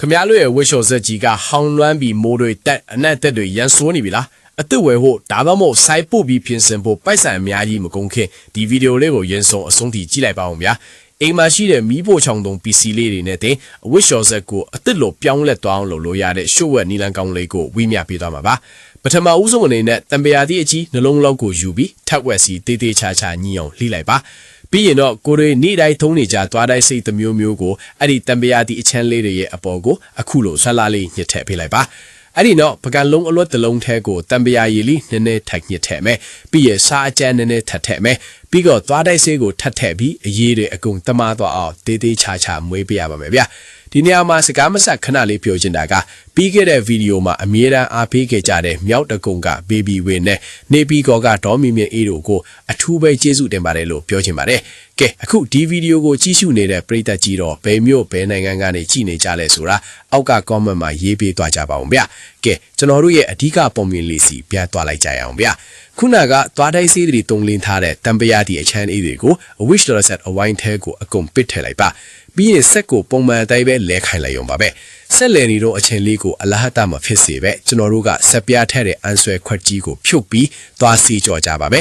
ခမရလို့ရဲ့ဝစ်ရှော့ဆက်ကြီးကဟောင်းလွမ်းပြီးမိုးတွေတက်အနက်တက်တွေရန်ဆိုးနေပြီလားအစ်စ်ဝယ်ဖို့ဒါမှမဟုတ်စိုက်ပို့ပြီးပြင်ဆင်ဖို့ပိုက်ဆံအများကြီးမကုန်ခင်ဒီဗီဒီယိုလေးကိုရင်းစုံအဆုံးထိကြည့်လိုက်ပါဦးဗျာအိမ်မှာရှိတဲ့မီးဖိုချောင်တုံ PC လေးတွေနဲ့တင်အဝစ်ရှော့ဆက်ကိုအစ်စ်လိုပြောင်းလဲသွားအောင်လုပ်လို့ရတဲ့ရှုပ်ဝက်နီလန်ကောင်းလေးကိုဝိမျှပေးသွားမှာပါပထမဦးဆုံးအနေနဲ့တံပရာသည့်အကြီးနှလုံးလောက်ကိုယူပြီးထပ်ဝက်စီတေးသေးချာချာညှိအောင်လှိလိုက်ပါပြီးရင်တော့ကိုတွေနေ့တိုင်းထုံးနေကြသွားတိုင်းစိတ်တစ်မျိုးမျိုးကိုအဲ့ဒီတံပရာသည့်အချမ်းလေးတွေရဲ့အပေါ်ကိုအခုလိုဆွလာလေးညှစ်ထည့်ပေးလိုက်ပါအဲ့ဒီတော့ပကံလုံးအလွတ်တလုံးထဲကိုတံပရာရည်လေးနည်းနည်းထိုက်ညှစ်ထည့်မယ်ပြီးရစားအကျန်းနည်းနည်းထပ်ထည့်မယ်ပြီးတော့သွားတိုက်ဆေးကိုထပ်ထည့်ပြီးအရေးတွေအကုန်တမသွားအောင်တေးသေးချာချာမွေးပေးရပါမယ်ဗျာဒီနေရာမှာစကားမဆက်ခဏလေးပြောချင်တာကပြီးခဲ့တဲ့ဗီဒီယိုမှာအမြဲတမ်းအားပေးခဲ့ကြတဲ့မြောက်တကုံကဘေဘီဝင်းနဲ့နေပီကောကဒေါ်မီမြင့်အေးတို့ကိုအထူးပဲကျေးဇူးတင်ပါတယ်လို့ပြောချင်ပါတယ်ကဲအခုဒီဗီဒီယိုကိုကြည့်ရှုနေတဲ့ပရိသတ်ကြီးတော့ဘယ်မြို့ဘယ်နိုင်ငံကနေကြည့်နေကြလဲဆိုတာအောက်က comment မှာရေးပေးသွားကြပါဦးဗျာကဲကျွန်တော်တို့ရဲ့အဓိကပုံမြင်လေးစီပြန်သွားလိုက်ကြရအောင်ဗျာခုနကသွားတိုက်ဆေးတွေတုံလင်းထားတဲ့တံပရာဒီအချမ်းအေးတွေကို wish dollar set အဝိုင်းထဲကိုအကုန်ပစ်ထည့်လိုက်ပါပြီးရင်ဆက်ကိုပုံမှန်အတိုင်းပဲလဲခိုင်လိုက်ရုံပါပဲဆက်လည်နေတော့အချင်းလေးကိုအလဟတမဖြစ်စေပဲကျွန်တော်တို့ကဆက်ပြားထက်တဲ့အန်ဆွဲခွက်ကြီးကိုဖြုတ်ပြီးသွားစီကြော်ကြပါပဲ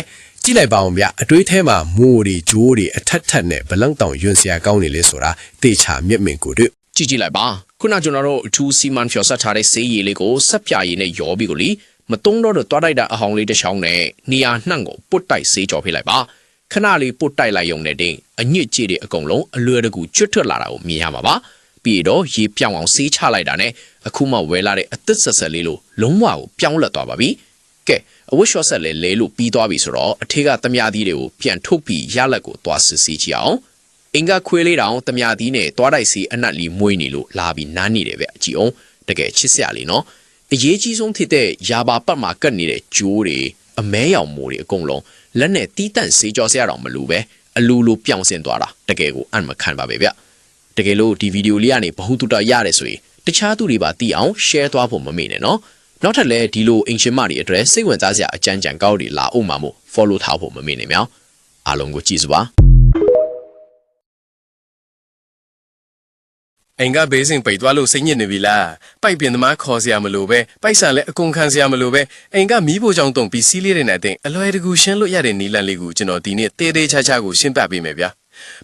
ကြည့်လိုက်ပါအောင်ဗျအတွေးထဲမှာမိုးတွေဂျိုးတွေအထက်ထက်နဲ့ဘလန့်တောင်ယွန်စရာကောင်းနေလေဆိုတာတေချာမြင့်မင်ကိုတို့ကြည့်လိုက်ပါခုနကျွန်တော်တို့အထူးစီမန်ဖြော်ဆက်ထားတဲ့ဆေးရည်လေးကိုဆက်ပြားရည်နဲ့ရောပြီးကိုလီမတုံးတော့သွားတိုက်တာအဟောင်းလေးတစ်ချောင်းနဲ့နေရာနှံ့ကိုပုတ်တိုက်ဆေးကြော်ဖိလိုက်ပါခဏလေးပုတ်တိုက်လိုက်ရုံနဲ့တင်အညစ်ကြေးတွေအကုန်လုံးအလွယ်တကူကျွတ်ထွက်လာတာကိုမြင်ရမှာပါပြီးတော့ရေပြောင်းအောင်ဆေးချလိုက်တာနဲ့အခုမှဝဲလာတဲ့အသစ်ဆက်ဆက်လေးလိုလုံးဝကိုပြောင်းလဲသွားပါပြီကဲအဝတ်ရှော့ဆက်လဲလဲလို့ပြီးသွားပြီဆိုတော့အထေးကတမယာသီးတွေကိုပြန်ထုတ်ပြီးရလက်ကိုသွားစစ်ဆေးကြည့်အောင်အင်္ဂါခွေးလေးတောင်တမယာသီးနဲ့သွားတိုက်စီအနက်လီမွေးနေလို့လာပြီးနားနေတယ်ဗျကြည့်အောင်တကယ်ချစ်စရာလေးနော်အရေးကြီးဆုံးဖြစ်တဲ့ရာဘာပတ်မှာကတ်နေတဲ့ဂျိုးတွေအမဲရောင်မိုးတွေအကုန်လုံးလက်နဲ့တီးတန့်ဆေးကြောစရာတော့မလိုပဲအလူလိုပြောင်းစင်သွားတာတကယ်ကိုအံ့မခံပါပဲဗျတကယ်လို့ဒီဗီဒီယိုလေးကနေဘ ഹു တုတရတယ်ဆိုရင်တခြားသူတွေပါသိအောင် share သွားဖို့မမေ့နဲ့နော်နောက်ထပ်လည်းဒီလိုအင်ရှင်မတွေအတွက်စိတ်ဝင်စားစရာအကြမ်းကြံကောက်တွေလာအောင်မှာမို့ follow ထားဖို့မမေ့နဲ့မြောင်အားလုံးကိုကြည့်စပါအင်္ဂါဘေးစင်ပိတ်သွားလို့စိတ်ညစ်နေပြီလားပိုက်ပင်သမားခေါ်စရာမလိုပဲပိုက်ဆံလည်းအကုန်ခံစရာမလိုပဲအင်္ဂါမီးဖိုချောင်းတုံပြီးစီးလေးတွေနဲ့အလွယ်တကူရှင်းလို့ရတဲ့နီလန်လေးကိုကျွန်တော်ဒီနေ့တေးသေးချာချာကိုရှင်းပြပေးမယ်ဗျာ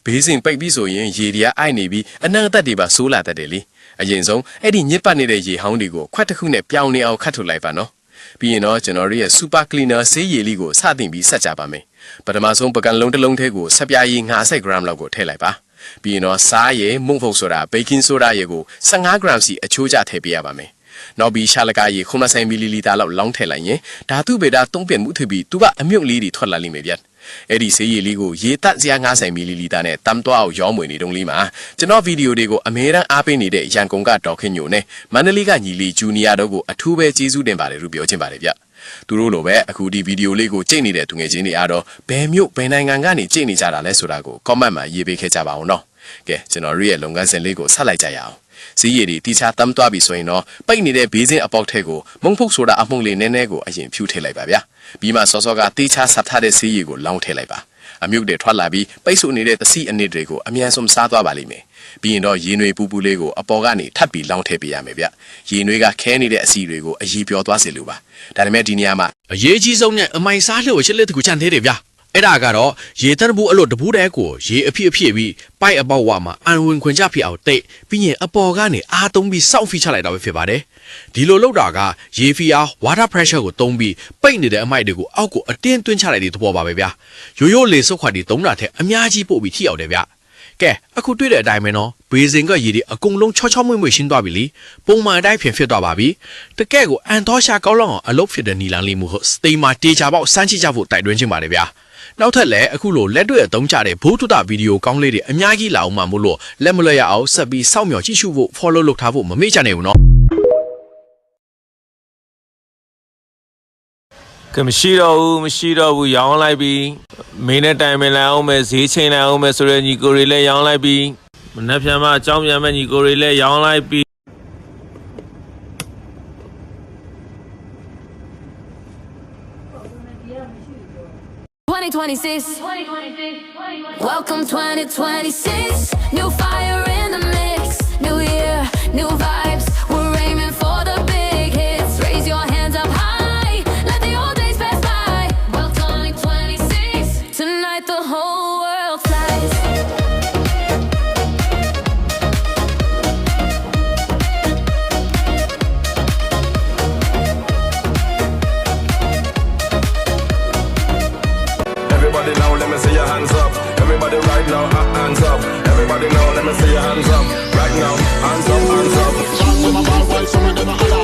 ဘေးစင်ပိတ်ပြီးဆိုရင်ရေတွေကအိုက်နေပြီးအနံ့အသက်တွေပါဆိုးလာတတ်တယ်လေအရင်ဆုံးအဲ့ဒီညစ်ပတ်နေတဲ့ရေဟောင်းတွေကိုခွက်တစ်ခုနဲ့ပြောင်းနေအောင်ခတ်ထုတ်လိုက်ပါနော်ပြီးရင်တော့ကျွန်တော်တို့ရဲ့ super cleaner ဆေးရည်လေးကိုစတင်ပြီးဆက်ကြပါမယ်ပထမဆုံးပကံလုံးတစ်လုံးထဲကိုဆက်ပြားရည်50 gram လောက်ကိုထည့်လိုက်ပါပြီးရင်တော့စားရည်မုန့်ဖုတ်ဆိုတာ baking soda ရည်ကို15 gram စီအချိုးကျထည့်ပေးရပါမယ်နောက်ပြီးရှာလကာရည်90 ml လောက်လောင်းထည့်လိုက်ရင်ဓာတုဗေဒသုံးပြန်မှုထပြီးသူကအမြုပ်လေးတွေထွက်လာလိမ့်မယ်ဗျအဲ့ဒီဆေးရည်လေးကိုရေတက်စရာ90 ml နဲ့တမ်တော့အောင်ရောင်းမွေနေတုံးလေးမှာကျွန်တော်ဗီဒီယိုတွေကိုအမြဲတမ်းအားပေးနေတဲ့ရန်ကုန်ကဒေါ်ခင်ညိုနဲ့မန္တလေးကညီလေးဂျူနီယာတို့ကိုအထူးပဲကျေးဇူးတင်ပါတယ်လို့ပြောချင်ပါတယ်ဗျသူတို့လိုပဲအခုဒီဗီဒီယိုလေးကိုကြည့်နေတဲ့သူငယ်ချင်းတွေအားတော့ဘယ်မြို့ဘယ်နိုင်ငံကနေကြည့်နေကြတာလဲဆိုတာကို comment မှာရေးပေးခဲ့ကြပါအောင်နော်ကဲကျွန်တော်တို့ရဲ့လုပ်ငန်းစဉ်လေးကိုဆက်လိုက်ကြရအောင်စီးရည်တီချာတမ်းသွားပြီဆိုရင်တော့ပိတ်နေတဲ့ဘေးစင်းအပေါက်ထဲကိုမုံဖုတ်ဆိုတာအမှုန့်လေးနည်းနည်းကိုအရင်ဖြူထည့်လိုက်ပါဗျာပြီးမှစောစောကတီချာဆက်ထားတဲ့စီးရည်ကိုလောင်းထည့်လိုက်ပါအမြုပ်တွေထွက်လာပြီးပိတ်ဆို့နေတဲ့သစီအနစ်တွေကိုအမြန်ဆုံးစားသွားပါလိမ့်မယ်ပြီးရင်တော့ရေနွေပူပူလေးကိုအပေါ်ကနေထပ်ပြီးလောင်းထည့်ပေးရမယ်ဗျရေနွေကခဲနေတဲ့အစီတွေကိုအရေးပြောသွားစေလိုပါဒါပေမဲ့ဒီနေရာမှာအရေးကြီးဆုံးနဲ့အမိုင်စားလှုပ်ချစ်လက်တကူချန်သေးတယ်ဗျအဲ့ဒါကတော့ရေတဘူးအလို့တဘူးတဲကိုရေအဖြစ်ပြီးပိုက်အပေါက်ဝမှာအန်ဝင်ခွင်ကြဖြစ်အောင်တိတ်ပြီးရင်အပေါ်ကနေအားသုံးပြီးစောက်ဖိချလိုက်တာပဲဖြစ်ပါတယ်ဒီလိုလုပ်တာကရေဖီအား water pressure ကိုသုံးပြီးပိတ်နေတဲ့အမိုက်တွေကိုအောက်ကိုအတင်းသွင်းချလိုက်တဲ့သဘောပါပဲဗျာရိုးရိုးလေစုပ်ခွက်တွေသုံးတာထက်အများကြီးပို့ပြီးထိရောက်တယ်ဗျကဲအခုတွေ့တဲ့အတိုင်းပဲနော်ဘေးစင်ကရေတွေအကုန်လုံးချောချောမွေ့မွေ့ရှင်းသွားပြီလေပုံမှန်အတိုင်းဖြစ်သွားပါပြီတကယ်ကိုအန်တော်ရှာကောင်းလောက်အောင်အလုပ်ဖြစ်တဲ့နီလန်လေးမှုဟုတ်စတေးမှာတေချာပေါက်စမ်းချိကြဖို့တိုက်တွန်းခြင်းပါတယ်ဗျာနောက်ထပ်လည်းအခုလိုလက်တွေ့အသုံးချတဲ့ဘိုးတုတဗီဒီယိုကောင်းလေးတွေအများကြီးလာအောင်မှမို့လို့လက်မလွတ်ရအောင်ဆက်ပြီးစောင့်မျှော်ကြည့်ရှုဖို့ follow လုပ်ထားဖို့မမေ့ကြနဲ့ဘူးနော်ကမရှိတော့ဘူးရောင်းလိုက်ပြီးမင်းနဲ့တိုင်ပင်လိုက်အောင်မယ်ဈေးချိန်လိုက်အောင်မယ်ဆိုတဲ့ညီကိုတွေလည်းရောင်းလိုက်ပြီးမနှက်ဖြန်မှအကြောင်းပြန်မဲ့ညီကိုတွေလည်းရောင်းလိုက်ပြီး 2026 Welcome 2026 New fire in the mix New year, new vibe me see your hands up. Everybody right now, hands up. Everybody know, let me see your hands up. Right now, hands up, hands up. Shout to my ball boys, some of them are